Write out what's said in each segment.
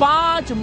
5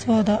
14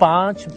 5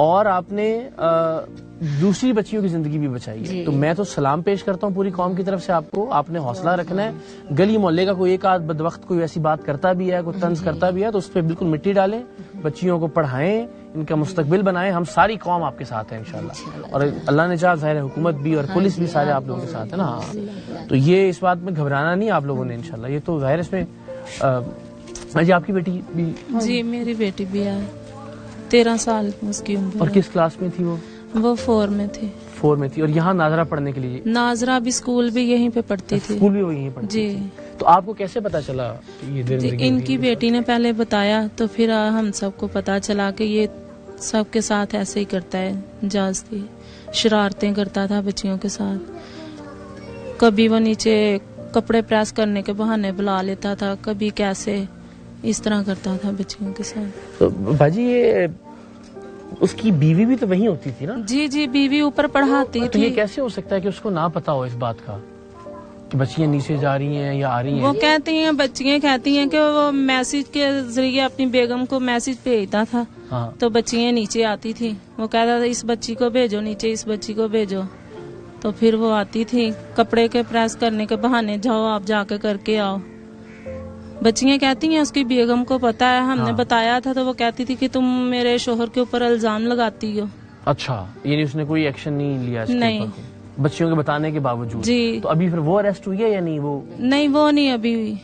اور آپ نے دوسری بچیوں کی زندگی بھی بچائی ہے. تو میں تو سلام پیش کرتا ہوں پوری قوم کی طرف سے آپ کو. آپ نے حوصلہ رکھنا ہے. گلی محلے کا کوئی ایک آدھ بدبخت کوئی ایسی بات کرتا بھی ہے, کوئی طنز کرتا بھی ہے, تو اس پہ بالکل مٹی ڈالیں, بچیوں کو پڑھائیں, ان کا مستقبل بنائیں. ہم ساری قوم آپ کے ساتھ ہے انشاءاللہ, اور اللہ نے چاہا ظاہر حکومت بھی اور پولیس بھی سارے آپ لوگوں کے ساتھ ہے نا. ہاں, تو یہ اس بات میں گھبرانا نہیں آپ لوگوں نے انشاءاللہ. یہ تو ظاہر اس میں جی آپ کی بیٹی بھی؟ جی میری بیٹی بھی ہے, 13 سال اس کی عمر. اور کس کلاس میں تھی وہ؟ وہ 4 میں تھی. 4 میں تھی. اور یہاں ناظرہ پڑھنے کے لیے؟ ناظرہ بھی اسکول بھی یہیں پہ پڑھتی تھی. اسکول بھی وہ یہیں پڑھتی جی. تو آپ کو کیسے پتا چلا یہ ان کی بیٹی نے پہلے بتایا, تو پھر ہم سب کو پتا چلا کہ یہ سب کے ساتھ ایسے ہی کرتا ہے, جاستی شرارتیں کرتا تھا بچیوں کے ساتھ. کبھی وہ نیچے کپڑے پریس کرنے کے بہانے بلا لیتا تھا, کبھی کیسے اس طرح کرتا تھا بچیوں کے ساتھ. تو باجی یہ اس کی بیوی بھی تو وہیں ہوتی تھی نا؟ جی جی, بیوی اوپر پڑھاتی تو تھی. یہ کیسے ہو سکتا ہے کہ اس کو نہ پتا ہو اس بات کا کہ بچیاں نیچے جا رہی ہیں یا آ رہی ہیں؟ وہ کہتی ہیں, بچیاں کہتی ہیں کہ وہ میسج کے ذریعے اپنی بیگم کو میسج بھیجتا تھا. ہاں. تو بچیاں نیچے آتی تھی, وہ کہتا تھا اس بچی کو بھیجو نیچے, اس بچی کو بھیجو. تو پھر وہ آتی تھی کپڑے کے پریس کرنے کے بہانے, جاؤ آپ جا کے کر کے آؤ. بچیاں کہتی ہیں اس کی بیگم کو پتا ہے, ہم نے بتایا تھا, تو وہ کہتی تھی کہ تم میرے شوہر کے اوپر الزام لگاتی ہو. اچھا, یعنی اس نے کوئی ایکشن نہیں لیا اس کے نہیں. اوپر بچیوں کے بتانے کے باوجود؟ جی. تو ابھی پھر وہ اریسٹ ہوئی ہے یا نہیں؟ وہ نہیں, وہ نہیں ابھی ہوئی.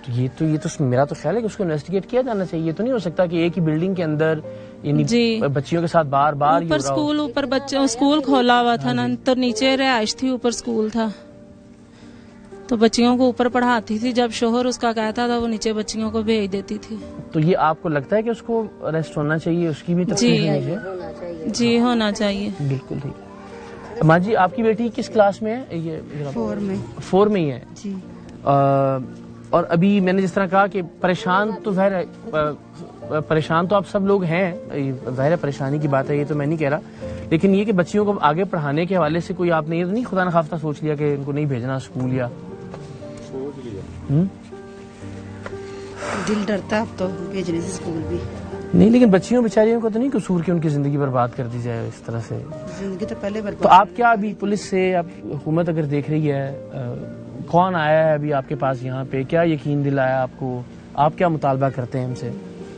تو یہ تو میرا تو خیال ہے کہ اس کو انویسٹیگیٹ کیا جانا چاہیے. یہ تو نہیں ہو سکتا کہ ایک ہی بلڈنگ کے اندر یعنی بچیوں کے ساتھ بار بار اوپر اسکول, اوپر بچوں اسکول کھولا ہوا تھا نا, تو نیچے رہائش تھی, اوپر اسکول تھا, تو بچیوں کو اوپر پڑھاتی تھی. جب شوہر اس کا کہتا تھا وہ نیچے بچیوں کو بھیج دیتی تھی. تو یہ آپ کو لگتا ہے کہ اس کو اریسٹ ہونا چاہیے, اس کی بھی تفتیش ہونی چاہیے؟ جی ہونا چاہیے. بالکل ٹھیک. ماں جی آپ کی بیٹی کس کلاس میں ہے؟ یہ 4 میں. 4 میں ہی ہے جی. اور ابھی میں نے جس طرح کہا کہ پریشان تو ظاہر ہے, پریشان تو آپ سب لوگ ہیں, ظاہر ہے پریشانی کی بات ہے, یہ تو میں نہیں کہہ رہا, لیکن یہ کہ بچیوں کو آگے پڑھانے کے حوالے سے کوئی آپ نے یہ تو نہیں خدا نخواستہ سوچ لیا کہ ان کو نہیں بھیجنا اسکول؟ یا دل ڈرتا اب تو بھیجنے سے اسکول بھی نہیں, لیکن بچیوں بیچاریوں کو تو نہیں قصور کہ ان کی زندگی برباد کر دی جائے اس طرح سے؟ زندگی تو پہلے برباد. تو آپ کیا ابھی پولیس سے حکومت اگر دیکھ رہی ہے, کون آیا ہے ابھی آپ کے پاس یہاں پہ, کیا یقین دلایا آپ کو, آپ کیا مطالبہ کرتے ہیں ہم سے؟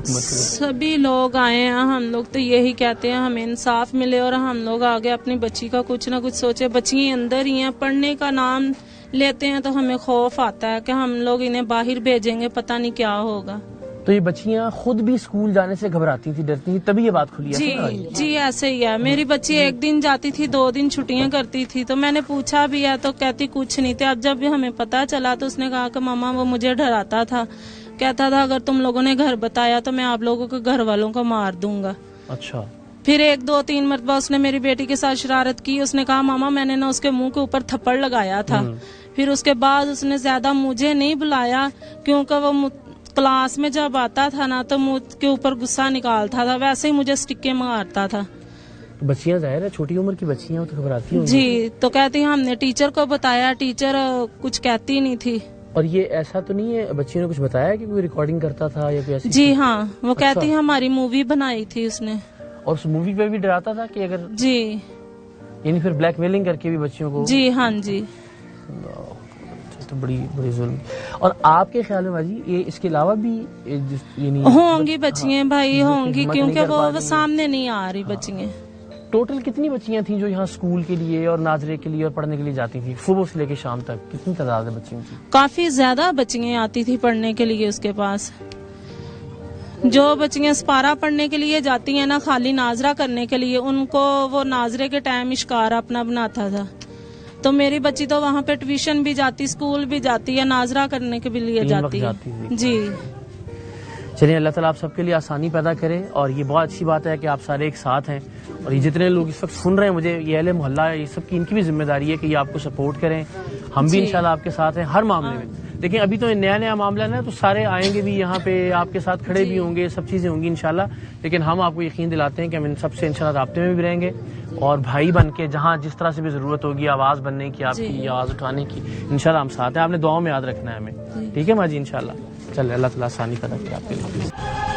سبھی لوگ آئے ہیں, ہم لوگ تو یہی کہتے ہیں ہمیں انصاف ملے اور ہم لوگ آگے اپنی بچی کا کچھ نہ کچھ سوچے. بچی اندر ہی ہیں, پڑھنے کا نام لیتے ہیں تو ہمیں خوف آتا ہے کہ ہم لوگ انہیں باہر بھیجیں گے, پتہ نہیں کیا ہوگا. تو یہ بچیاں خود بھی اسکول جانے سے گھبراتی تھی, ڈرتی تھی, تبھی یہ بات کھلی ہے؟ جی جی ایسے ہی ہے. میری بچی 1 دن جاتی تھی, 2 دن چھٹیاں کرتی تھی, تو میں نے پوچھا بھی ہے تو کہتی کچھ نہیں تھے. اب جب بھی ہمیں پتا چلا تو اس نے کہا کہ ماما وہ مجھے ڈراتا تھا, کہتا تھا اگر تم لوگوں نے گھر بتایا تو میں آپ لوگوں کے گھر والوں کو مار دوں گا. اچھا. پھر 1 2 3 مرتبہ اس نے میری بیٹی کے ساتھ شرارت کی. اس نے کہا ماما میں نے نا اس کے منہ کے اوپر تھپڑ لگایا تھا. پھر اس کے بعد اس نے زیادہ مجھے نہیں بلایا, کیونکہ وہ کلاس میں جب آتا تھا نا تو منہ کے اوپر غصہ نکالتا تھا, ویسے ہی مجھے سٹکے مارتا تھا. بچیاں ظاہر ہے چھوٹی عمر کی بچیاں تو گھبراتی ہوں جی. تو کہتی ہم نے ٹیچر کو بتایا, ٹیچر کچھ کہتی نہیں تھی. اور یہ ایسا تو نہیں ہے بچیوں نے کچھ بتایا کہ کوئی ریکارڈنگ کرتا تھا یا کوئی ایسی؟ جی ہاں, وہ کہتی ہماری مووی بنائی تھی اس نے, اور اس مووی پہ بھی ڈراتا تھا کہ اگر جی یعنی پھر بلیک میلنگ کر کے بھی بچیوں کو؟ جی ہاں جی. تو بڑی ظلم. اور آپ کے خیال میں باجی یہ اس کے علاوہ بھی یعنی ہوں گی بچیاں بھائی, ہوں گی, کیونکہ وہ سامنے نہیں آ رہی بچیاں. ٹوٹل کتنی بچیاں تھیں جو یہاں اسکول کے لیے اور ناظرے کے لیے اور پڑھنے کے لیے جاتی تھی صبح سے لے کے شام تک؟ کتنی تعداد ہے بچیوں کی؟ کافی زیادہ بچیاں آتی تھی پڑھنے کے لیے اس کے پاس. جو بچیاں سپارہ پڑھنے کے لیے جاتی ہیں نا, خالی ناظرہ کرنے کے لیے, ان کو وہ ناظرے کے ٹائم اشکار اپنا بناتا تھا. تو میری بچی تو وہاں پہ ٹیوشن بھی جاتی, اسکول بھی جاتی ہے, ناظرہ کرنے کے بھی لیے جاتی ہے. جی. چلیے اللہ تعالیٰ آپ سب کے لیے آسانی پیدا کرے. اور یہ بہت اچھی بات ہے کہ آپ سارے ایک ساتھ ہیں, اور یہ جتنے لوگ اس وقت سن رہے ہیں مجھے, یہ اہل محلہ یہ سب کی, ان کی بھی ذمہ داری ہے کہ یہ آپ کو سپورٹ کریں. ہم بھی انشاءاللہ آپ کے ساتھ ہیں ہر معاملے میں. دیکھیں ابھی تو نیا معاملہ ہے تو سارے آئیں گے بھی یہاں پہ, آپ کے ساتھ کھڑے بھی ہوں گے, سب چیزیں ہوں گی انشاءاللہ. لیکن ہم آپ کو یقین دلاتے ہیں کہ ہم ان سب سے انشاءاللہ رابطے میں بھی رہیں گے, اور بھائی بن کے جہاں جس طرح سے بھی ضرورت ہوگی آواز بننے کی, آپ کی آواز اٹھانے کی, انشاءاللہ ہم ساتھ ہیں. آپ نے دعاؤں میں یاد رکھنا ہے ہمیں, ٹھیک ہے ماں جی؟ انشاءاللہ. چلے اللہ تعالیٰ آسانی پیدا کرے آپ کے لیے.